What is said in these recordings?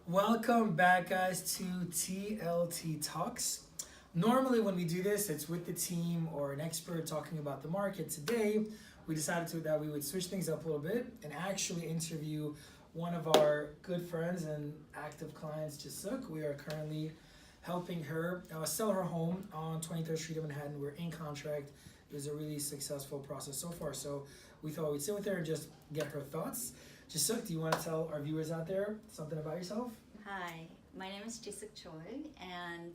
Welcome back, guys, to TLT Talks. Normally, when we do this, it's with the team or an expert talking about the market. Today, we decided that we would switch things up a little bit and actually interview one of our good friends and active clients, Jisook. We are currently helping her sell her home on 23rd Street of Manhattan. We're in contract. It was a really successful process so far. So we thought we'd sit with her and just get her thoughts. Jisook, do you want to tell our viewers out there something about yourself? Hi, my name is Jisook Choi, and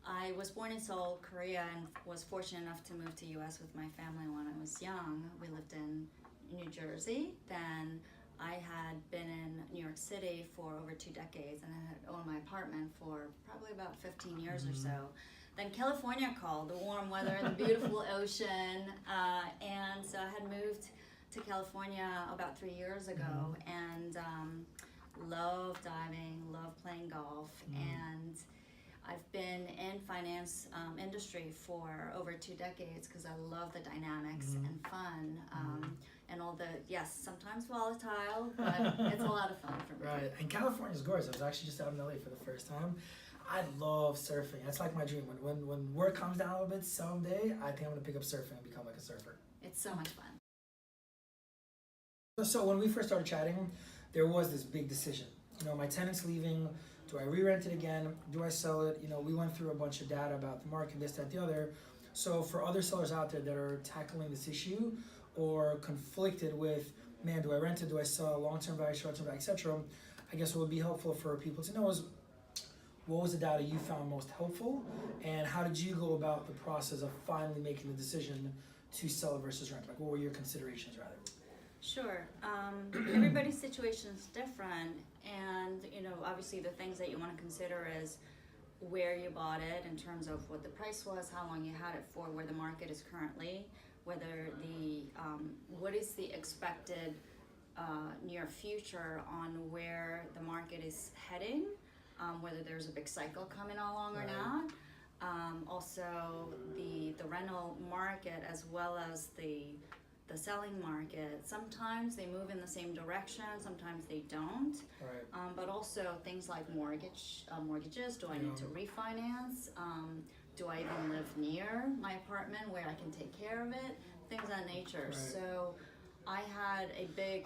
I was born in Seoul, Korea, and was fortunate enough to move to US with my family when I was young. We lived in New Jersey. Then I had been in New York City for over 2 decades, and I had owned my apartment for probably about 15 years or so. Then California called, the warm weather, the beautiful ocean, and so I had moved to California about 3 years ago, and love diving, love playing golf, and I've been in finance industry for over 2 decades because I love the dynamics and fun, and all the, yes, sometimes volatile, but it's a lot of fun for me. Right, and California's gorgeous. I was actually just out in LA for the first time. I love surfing. That's like my dream. When work comes down a little bit someday, I think I'm gonna pick up surfing and become like a surfer. It's so much fun. So when we first started chatting, there was this big decision. My tenant's leaving. Do I re-rent it again? Do I sell it? We went through a bunch of data about the market, this, that, the other. So for other sellers out there that are tackling this issue or conflicted with, man, do I rent it? Do I sell long-term value, short-term value, etc.? I guess what would be helpful for people to know is what was the data you found most helpful, and how did you go about the process of finally making the decision to sell versus rent? Like, what were your considerations, rather? Sure. Everybody's situation is different, and obviously the things that you want to consider is where you bought it in terms of what the price was, how long you had it for, where the market is currently, whether the what is the expected near future on where the market is heading, whether there's a big cycle coming along or not. Also the rental market as well as the selling market. Sometimes they move in the same direction, sometimes they don't. Right. But also things like mortgages. Do I need to refinance? Do I even live near my apartment where I can take care of it? Things of that nature. Right. So I had a big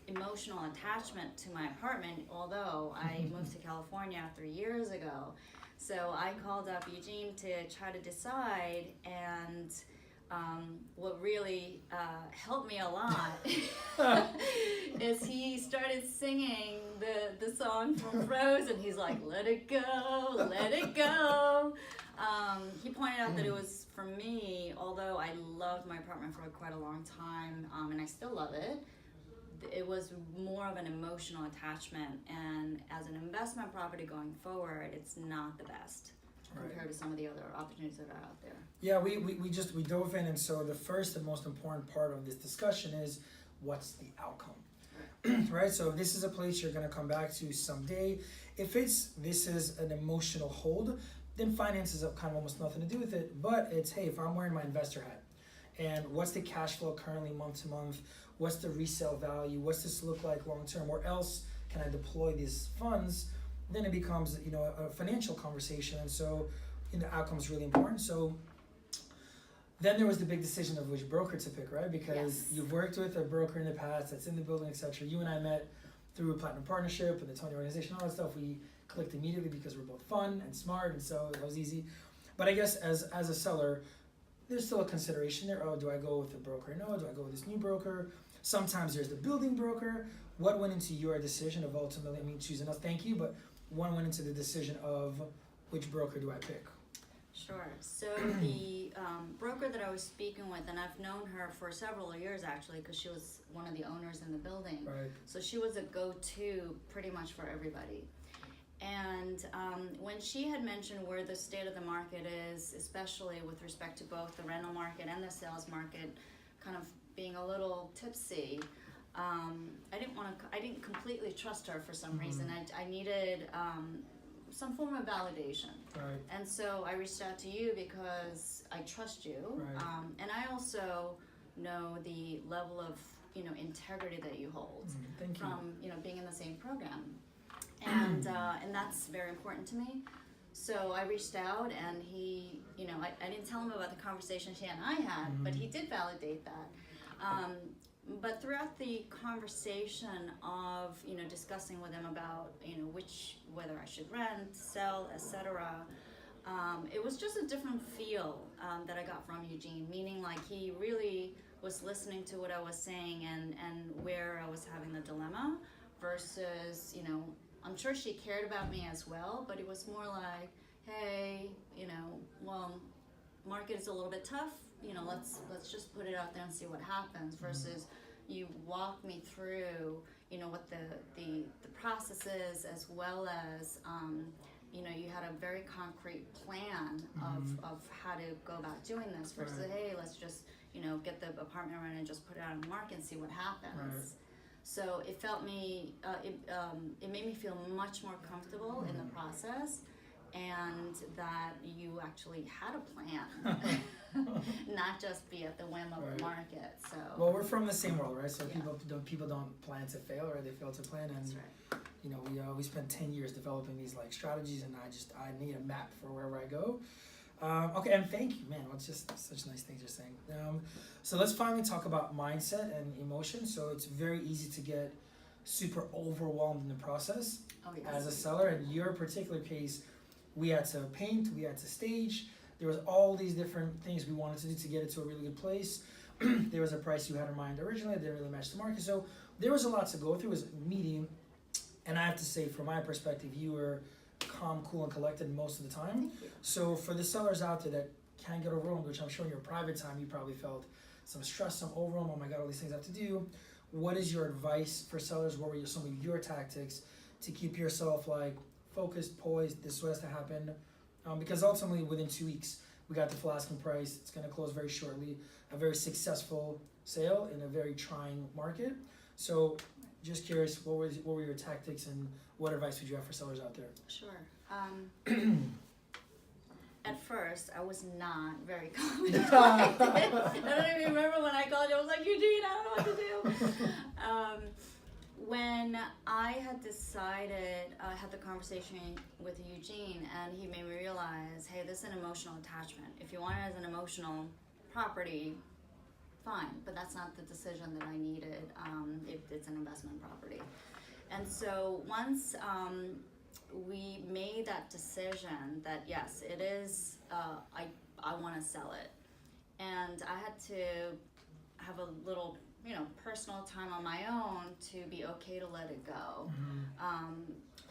emotional attachment to my apartment, although I moved to California 3 years ago. So I called up Eugene to try to decide, and what really helped me a lot is he started singing the song from Frozen. He's like, let it go, let it go. He pointed out that it was, for me, although I loved my apartment for quite a long time, and I still love it, it was more of an emotional attachment, and as an investment property going forward, it's not the best compared to some of the other opportunities that are out there. Yeah, we dove in, and so the first and most important part of this discussion is what's the outcome, right? So if this is a place you're going to come back to someday, if this is an emotional hold, then finances have kind of almost nothing to do with it. But it's, hey, if I'm wearing my investor hat, and what's the cash flow currently month to month? What's the resale value? What's this look like long term? Where else can I deploy these funds? Then it becomes a financial conversation, and so the outcome is really important. So then there was the big decision of which broker to pick, right? Because you've worked with a broker in the past that's in the building, etc. You and I met through a platinum partnership and the Tony organization, all that stuff. We clicked immediately because we're both fun and smart, and so it was easy. But I guess as a seller, there's still a consideration there. Oh, do I go with the broker? No, do I go with this new broker? Sometimes there's the building broker. What went into your decision of ultimately, choosing us? Thank you, but one went into the decision of which broker do I pick? Sure. So the broker that I was speaking with, and I've known her for several years actually, because she was one of the owners in the building. Right. So she was a go-to pretty much for everybody. And when she had mentioned where the state of the market is, especially with respect to both the rental market and the sales market, kind of being a little tipsy, I didn't completely trust her for some reason. I needed some form of validation. Right. And so I reached out to you because I trust you. Right. And I also know the level of integrity that you hold Thank you. from being in the same program. And and that's very important to me. So I reached out, and he, I didn't tell him about the conversation she and I had, but he did validate that. But throughout the conversation of, discussing with him about, whether I should rent, sell, etc., it was just a different feel that I got from Eugene, meaning like he really was listening to what I was saying and where I was having the dilemma versus, I'm sure she cared about me as well, but it was more like, hey, well, market is a little bit tough, let's just put it out there and see what happens versus you walk me through, what the process is, as well as, you had a very concrete plan of how to go about doing this versus, hey, let's just, get the apartment rent and just put it out on the market and see what happens. So it felt it made me feel much more comfortable in the process, and that you actually had a plan, not just be at the whim of the market. So well, we're from the same world, right? So people don't plan to fail, right? They fail to plan, and that's right. we spent 10 years developing these like strategies, and I need a map for wherever I go. Okay, and thank you, man. It's just such nice things you're saying. So let's finally talk about mindset and emotion. So it's very easy to get super overwhelmed in the process as a seller. In your particular case, we had to paint, we had to stage. There was all these different things we wanted to do to get it to a really good place. There was a price you had in mind originally that didn't really match the market. So there was a lot to go through. It was meeting, and I have to say, from my perspective, you were calm, cool, and collected most of the time. So for the sellers out there that can't get overwhelmed, which I'm sure in your private time you probably felt some stress, some overwhelm, oh my God, all these things I have to do. What is your advice for sellers? What were some of your tactics to keep yourself like focused, poised, this has to happen? Because ultimately within 2 weeks, we got the full asking price. It's going to close very shortly. A very successful sale in a very trying market. So just curious, what were your tactics and what advice would you have for sellers out there? Sure. At first, I was not very confident. I don't even remember when I called you. I was like, Eugene, I don't know what to do. When I had decided, I had the conversation with Eugene, and he made me realize, hey, this is an emotional attachment. If you want it as an emotional property, fine, but that's not the decision that I needed. It's an investment property. And so once we made that decision that yes, it is, I want to sell it, and I had to have a little, personal time on my own to be okay to let it go.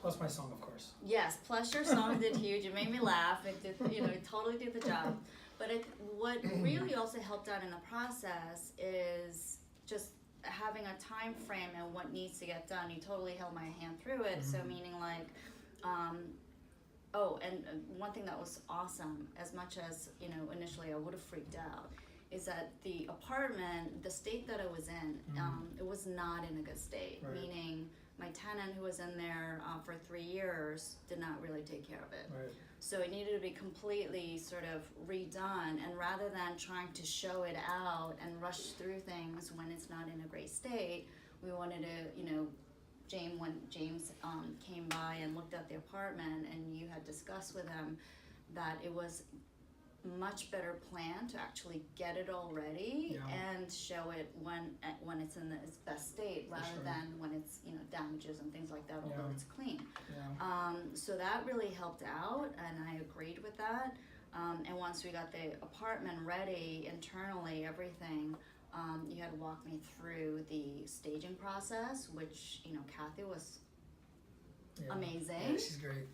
Plus my song, of course. Yes, plus your song did huge. It made me laugh. It did, it totally did the job. But what really also helped out in the process is just having a time frame and what needs to get done. You totally held my hand through it. So meaning like, and one thing that was awesome, as much as, initially I would have freaked out, is that the apartment, the state that it was in, it was not in a good state. Right. Meaning my tenant who was in there for 3 years did not really take care of it. Right. So it needed to be completely sort of redone, and rather than trying to show it out and rush through things when it's not in a great state, we wanted to, when James came by and looked at the apartment, and you had discussed with him that it was much better plan to actually get it all ready and show it when it's in its best state, rather than when it's damages and things like that, although it's clean. So that really helped out, and I agreed with that. And once we got the apartment ready internally, everything, you had walked me through the staging process, which Kathy was amazing. Yeah, she's great.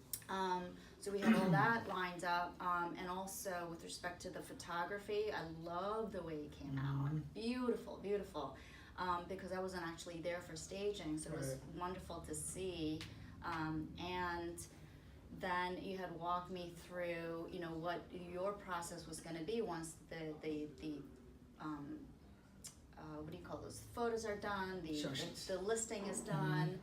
So we had all that lined up, and also with respect to the photography, I love the way it came out. Beautiful, beautiful. Because I wasn't actually there for staging, so it was wonderful to see. And then you had walked me through, what your process was going to be once the what do you call those? Photos are done, the listing is done.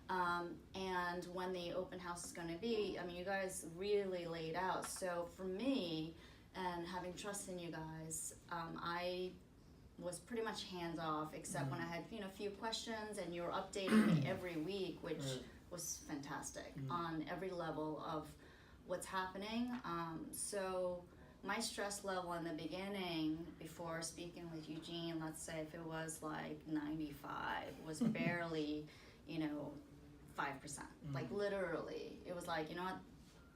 And when the open house is going to be, you guys really laid out. So for me, and having trust in you guys, I was pretty much hands off, except when I had, a few questions, and you were updating me every week, which was fantastic on every level of what's happening. So my stress level in the beginning, before speaking with Eugene, let's say if it was like 95, was barely, 5%. Like literally, it was like, you know what,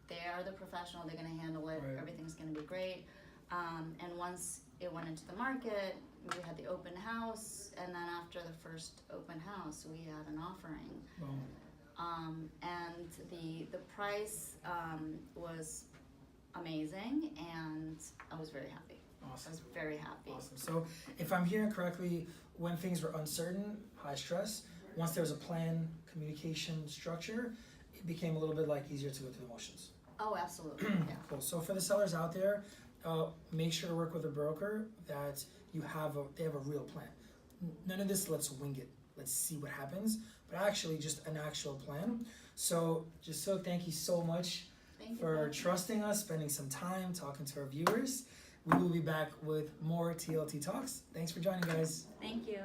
they are the professional, they're gonna handle it, Right. everything's gonna be great. And once it went into the market, we had the open house, and then after the first open house, we had an offering. Boom. And the price was amazing, and I was very happy. I Awesome. was very happy. Awesome. So if I'm hearing correctly, when things were uncertain, high stress, once there was a plan, communication, structure, it became a little bit like easier to go through the motions. Oh, absolutely. Yeah. Cool. So for the sellers out there, make sure to work with a broker that they have a real plan. None of this let's wing it. Let's see what happens, but actually just an actual plan. So Jisook, thank you so much Thank for you. trusting us, spending some time talking to our viewers. We will be back with more TLT Talks. Thanks for joining, guys. Thank you.